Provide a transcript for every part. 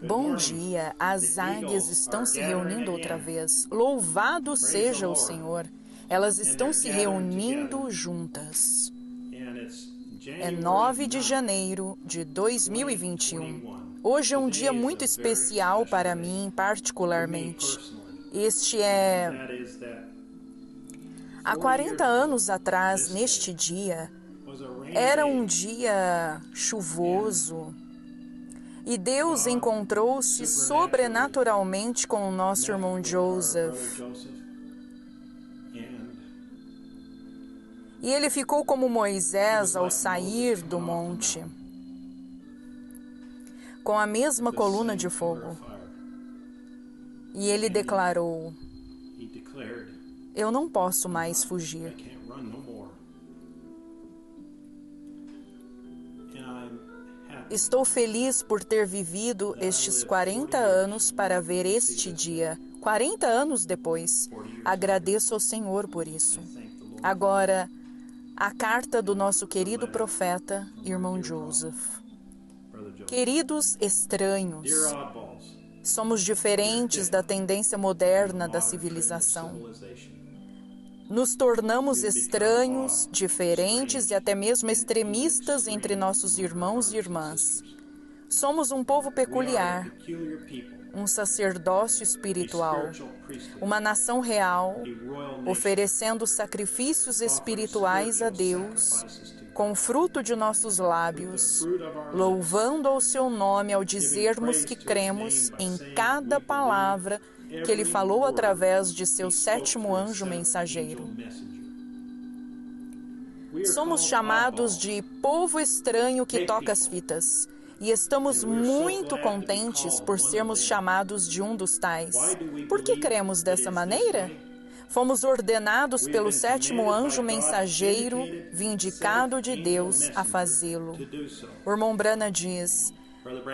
Bom dia, as águias estão se reunindo outra vez. Louvado seja o Senhor. Elas estão se reunindo juntas. É 9 de janeiro de 2021. Hoje é um dia muito especial para mim, particularmente. Há 40 anos atrás, neste dia, era um dia chuvoso. E Deus encontrou-se sobrenaturalmente com o nosso irmão Joseph. E ele ficou como Moisés ao sair do monte, com a mesma coluna de fogo. E ele declarou: eu não posso mais fugir. Estou feliz por ter vivido estes 40 anos para ver este dia, 40 anos depois. Agradeço ao Senhor por isso. Agora, a carta do nosso querido profeta, irmão Joseph. Queridos estranhos, somos diferentes da tendência moderna da civilização. Nos tornamos estranhos, diferentes e até mesmo extremistas entre nossos irmãos e irmãs. Somos um povo peculiar, um sacerdócio espiritual, uma nação real, oferecendo sacrifícios espirituais a Deus, com fruto de nossos lábios, louvando ao seu nome ao dizermos que cremos em cada palavra que ele falou através de seu 7º anjo mensageiro. Somos chamados de povo estranho que toca as fitas, e estamos muito contentes por sermos chamados de um dos tais. Por que cremos dessa maneira? Fomos ordenados pelo 7º anjo mensageiro, vindicado de Deus, a fazê-lo. O irmão Branham diz: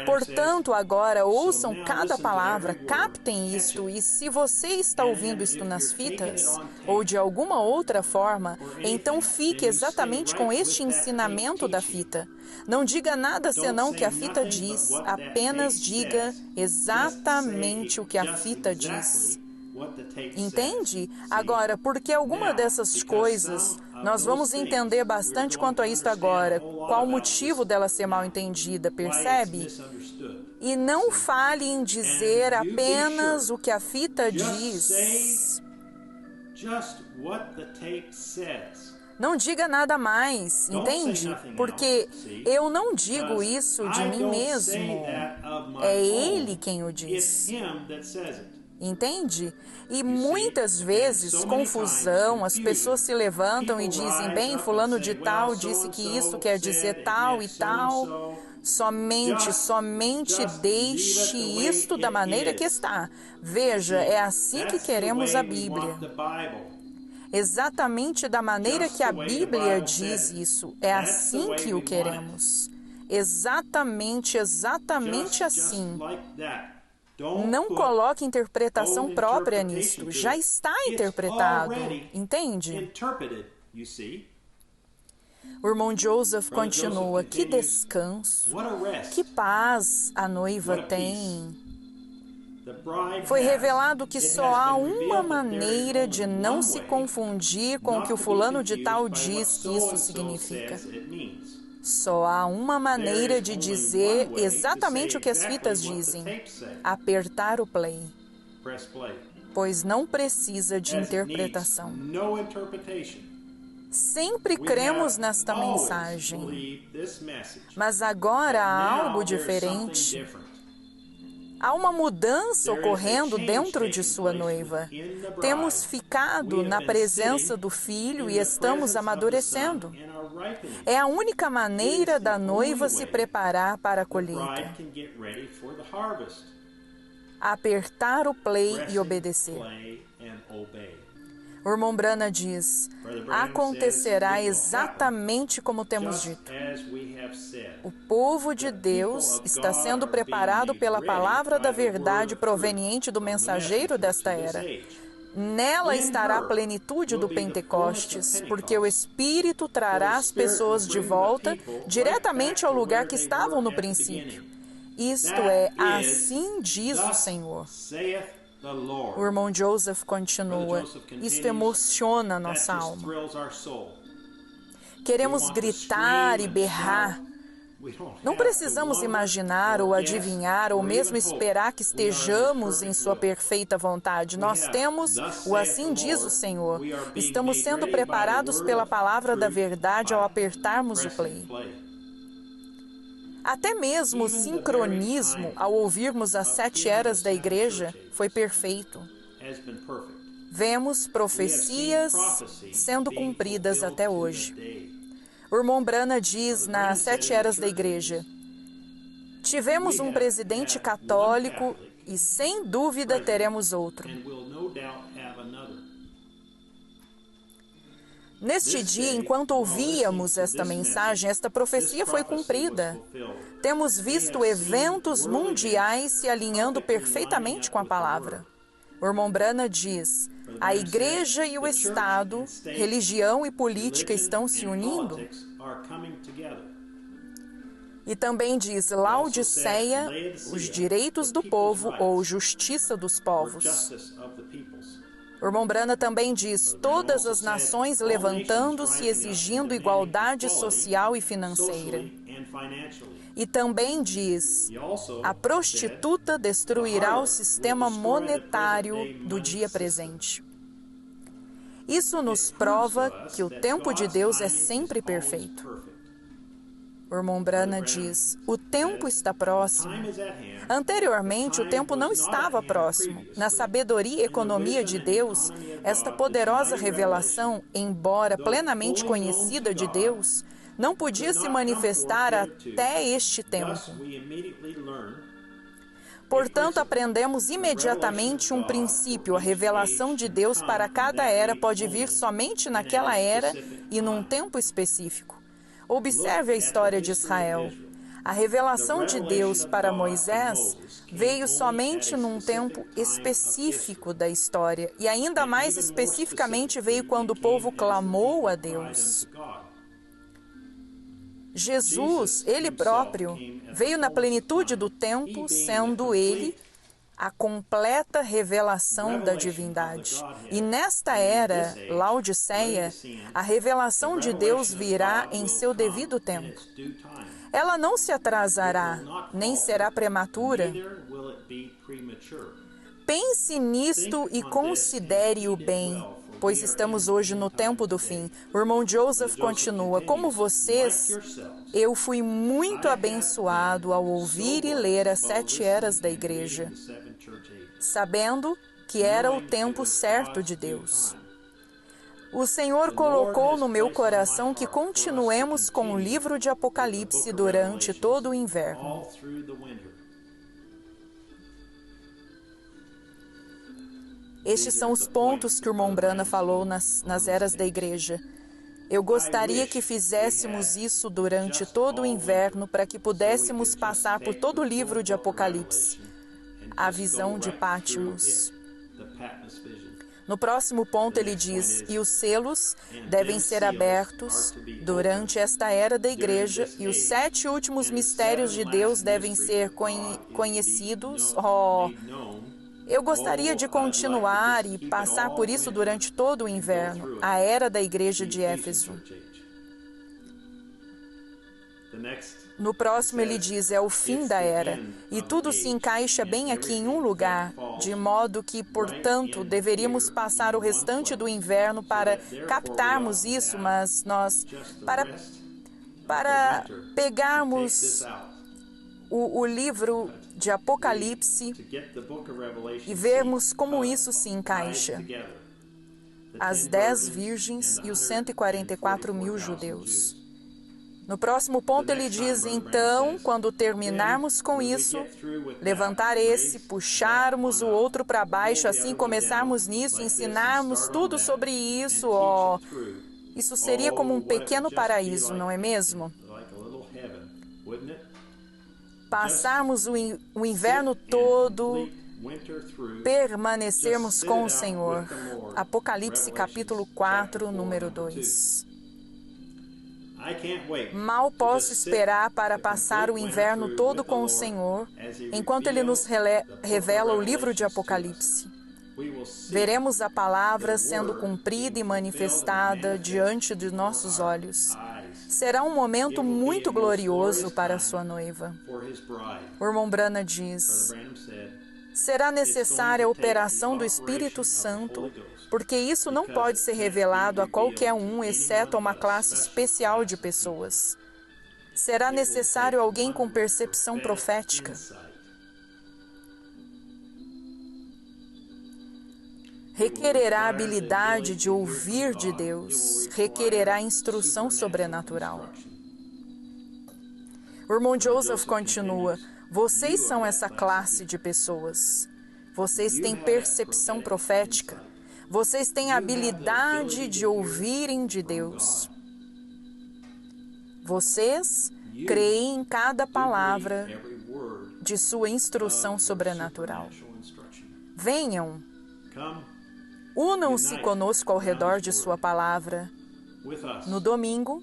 portanto, agora ouçam cada palavra, captem isto, e se você está ouvindo isto nas fitas, ou de alguma outra forma, então fique exatamente com este ensinamento da fita. Não diga nada senão o que a fita diz, apenas diga exatamente o que a fita diz. Entende? Agora, porque alguma dessas coisas, nós vamos entender bastante quanto a isto agora, qual o motivo dela ser mal entendida, percebe? E não fale em dizer apenas o que a fita diz. Não diga nada mais, entende? Porque eu não digo isso de mim mesmo. É Ele quem o diz. Entende? E muitas vezes, confusão, as pessoas se levantam e dizem, bem, fulano de tal disse que isso quer dizer tal e tal. Somente deixe isto da maneira que está. Veja, é assim que queremos a Bíblia. Exatamente da maneira que a Bíblia diz isso. É assim que o queremos. Exatamente assim. Não coloque interpretação própria nisto. Já está interpretado. Entende? O irmão Joseph continua: que descanso, que paz a noiva tem. Foi revelado que só há uma maneira de não se confundir com o que o fulano de tal diz que isso significa. Só há uma maneira de dizer exatamente o que as fitas dizem: apertar o play. Pois não precisa de interpretação. Sempre cremos nesta mensagem, mas agora há algo diferente. Há uma mudança ocorrendo dentro de sua noiva. Temos ficado na presença do filho e estamos amadurecendo. É a única maneira da noiva se preparar para a colheita. Apertar o play e obedecer. O irmão Branham diz: acontecerá exatamente como temos dito. O povo de Deus está sendo preparado pela palavra da verdade proveniente do mensageiro desta era. Nela estará a plenitude do Pentecostes, porque o Espírito trará as pessoas de volta diretamente ao lugar que estavam no princípio. Isto é, assim diz o Senhor. O irmão Joseph continua. Isto emociona a nossa alma. Queremos gritar e berrar. Não precisamos imaginar ou adivinhar ou mesmo esperar que estejamos em sua perfeita vontade. Nós temos o assim diz o Senhor. Estamos sendo preparados pela palavra da verdade ao apertarmos o play. Até mesmo o sincronismo ao ouvirmos as 7 eras da igreja foi perfeito. Vemos profecias sendo cumpridas até hoje. O irmão Branham diz nas 7 eras da igreja: tivemos um presidente católico e sem dúvida teremos outro. Neste dia, enquanto ouvíamos esta mensagem, esta profecia foi cumprida. Temos visto eventos mundiais se alinhando perfeitamente com a palavra. O irmão Branham diz: a igreja e o Estado, religião e política estão se unindo. E também diz: Laodiceia, os direitos do povo ou justiça dos povos. O irmão Branham também diz: todas as nações levantando-se e exigindo igualdade social e financeira. E também diz: a prostituta destruirá o sistema monetário do dia presente. Isso nos prova que o tempo de Deus é sempre perfeito. O irmão Branham diz: o tempo está próximo. Anteriormente, o tempo não estava próximo. Na sabedoria e economia de Deus, esta poderosa revelação, embora plenamente conhecida de Deus, não podia se manifestar até este tempo. Portanto, aprendemos imediatamente um princípio: a revelação de Deus para cada era pode vir somente naquela era e num tempo específico. Observe a história de Israel. A revelação de Deus para Moisés veio somente num tempo específico da história, e ainda mais especificamente veio quando o povo clamou a Deus. Jesus, Ele próprio, veio na plenitude do tempo, sendo Ele a completa revelação da divindade. E nesta era, Laodiceia, a revelação de Deus virá em seu devido tempo. Ela não se atrasará, nem será prematura. Pense nisto e considere-o bem, pois estamos hoje no tempo do fim. O irmão Joseph continua: como vocês, eu fui muito abençoado ao ouvir e ler as 7 eras da igreja, sabendo que era o tempo certo de Deus. O Senhor colocou no meu coração que continuemos com o livro de Apocalipse durante todo o inverno. Estes são os pontos que o irmão Branham falou nas eras da igreja. Eu gostaria que fizéssemos isso durante todo o inverno para que pudéssemos passar por todo o livro de Apocalipse, a visão de Patmos. No próximo ponto ele diz: e os selos devem ser abertos durante esta era da igreja, e os 7 últimos mistérios de Deus devem ser conhecidos. Eu gostaria de continuar e passar por isso durante todo o inverno, a era da igreja de Éfeso. No próximo ele diz: é o fim da era, e tudo se encaixa bem aqui em um lugar, de modo que, portanto, deveríamos passar o restante do inverno para captarmos isso, mas para pegarmos o livro de Apocalipse e vermos como isso se encaixa. As 10 virgens e os 144.000 judeus. No próximo ponto ele diz: então, quando terminarmos com isso, levantar esse, puxarmos o outro para baixo, assim começarmos nisso, ensinarmos tudo sobre isso, isso seria como um pequeno paraíso, não é mesmo? Passarmos o inverno todo, permanecermos com o Senhor. Apocalipse capítulo 4, número 2. Mal posso esperar para passar o inverno todo com o Senhor, enquanto Ele nos revela o livro de Apocalipse. Veremos a palavra sendo cumprida e manifestada diante de nossos olhos. Será um momento muito glorioso para a sua noiva. O irmão Branham diz: será necessária a operação do Espírito Santo, porque isso não pode ser revelado a qualquer um, exceto a uma classe especial de pessoas. Será necessário alguém com percepção profética. Requererá a habilidade de ouvir de Deus, requererá instrução sobrenatural. O irmão Joseph continua: vocês são essa classe de pessoas. Vocês têm percepção profética. Vocês têm a habilidade de ouvirem de Deus. Vocês creem em cada palavra de sua instrução sobrenatural. Venham, unam-se conosco ao redor de sua palavra. No domingo,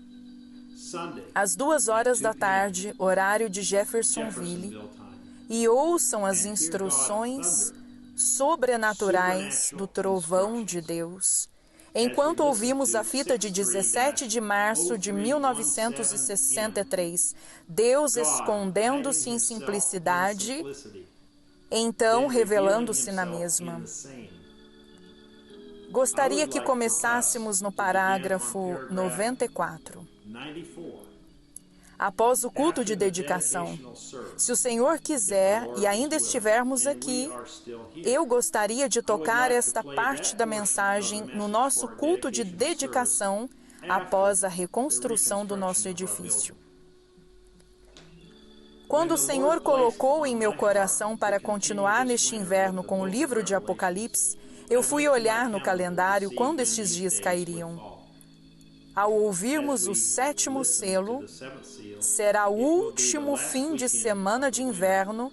às 2 da tarde, horário de Jeffersonville, e ouçam as instruções sobrenaturais do trovão de Deus, enquanto ouvimos a fita de 17 de março de 1963, Deus escondendo-se em simplicidade, então revelando-se na mesma. Gostaria que começássemos no parágrafo 94. Após o culto de dedicação, se o Senhor quiser e ainda estivermos aqui, eu gostaria de tocar esta parte da mensagem no nosso culto de dedicação após a reconstrução do nosso edifício. Quando o Senhor colocou em meu coração para continuar neste inverno com o livro de Apocalipse, eu fui olhar no calendário quando estes dias cairiam. Ao ouvirmos o 7º selo, será o último fim de semana de inverno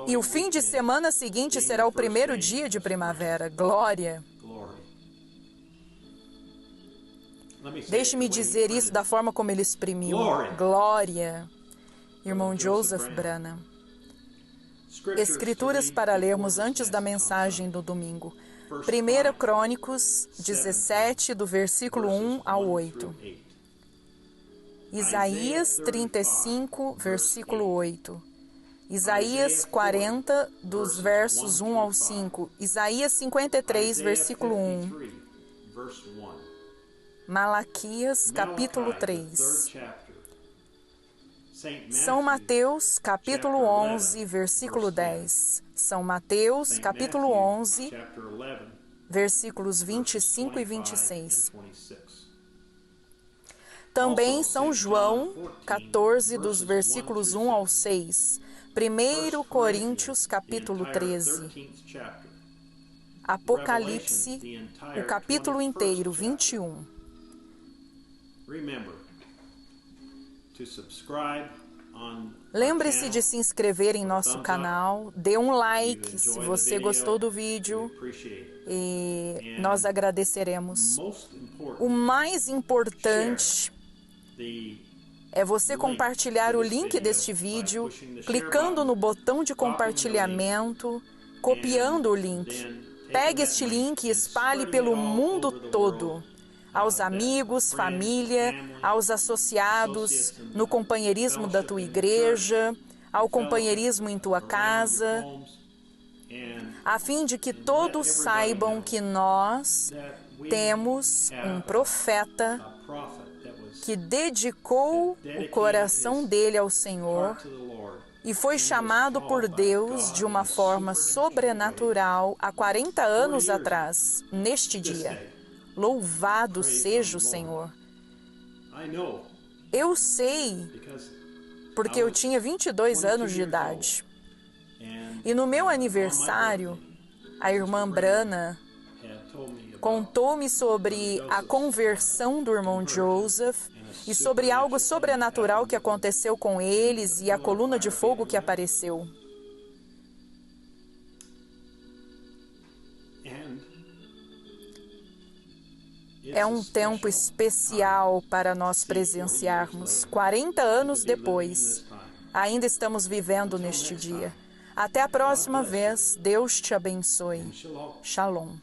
e o fim de semana seguinte será o primeiro dia de primavera. Glória! Deixe-me dizer isso da forma como ele exprimiu. Glória! Irmão Joseph Branham. Escrituras para lermos antes da mensagem do domingo. 1 Crônicos 17, do versículo 1 ao 8. Isaías 35, versículo 8. Isaías 40, dos versos 1 ao 5. Isaías 53, versículo 1. Malaquias, capítulo 3. São Mateus, capítulo 11, versículo 10. São Mateus, capítulo 11, versículos 25 e 26. Também São João, 14, dos versículos 1 ao 6. 1 Coríntios, capítulo 13. Apocalipse, o capítulo inteiro, 21. Lembre-se de se inscrever em nosso canal, dê um like se você gostou do vídeo e nós agradeceremos. O mais importante é você compartilhar o link deste vídeo, clicando no botão de compartilhamento, copiando o link. Pegue este link e espalhe pelo mundo todo. Aos amigos, família, aos associados, no companheirismo da tua igreja, ao companheirismo em tua casa, a fim de que todos saibam que nós temos um profeta que dedicou o coração dele ao Senhor e foi chamado por Deus de uma forma sobrenatural há 40 anos atrás, neste dia. Louvado seja o Senhor. Eu sei, porque eu tinha 22 anos de idade. E no meu aniversário, a irmã Branham contou-me sobre a conversão do irmão Joseph e sobre algo sobrenatural que aconteceu com eles e a coluna de fogo que apareceu. É um tempo especial para nós presenciarmos. 40 anos depois, ainda estamos vivendo neste dia. Até a próxima vez. Deus te abençoe. Shalom.